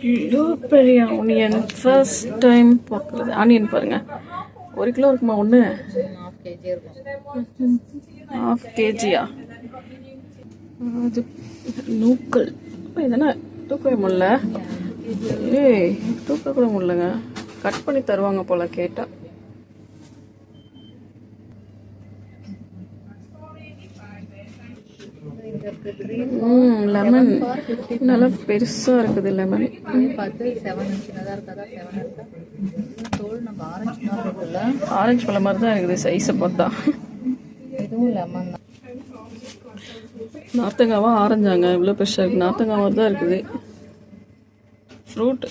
இவ்வளோ பெரிய onion first time பார்க்குறது. ஆனியன் பாருங்கள், 1 கிலோ இருக்குமா? ஒன்று 1/2 கேஜியா? அது நூக்கல் இதென்ன தூக்கவே முடியல. தூக்க கூட முடியலங்க. கட் பண்ணி தருவாங்க போல கேட்டால். லெமன் நல்லா பெருசா இருக்குது. லெமன் ஆரஞ்சு பழம் மாதிரி தான் இருக்குது சைஸை பார்த்தா. நார்த்தங்காவா ஆரஞ்சாங்க? இவ்வளோ பெருசாக இருக்குது. நார்த்தங்காய் மாதிரி தான் இருக்குது ஃப்ரூட்.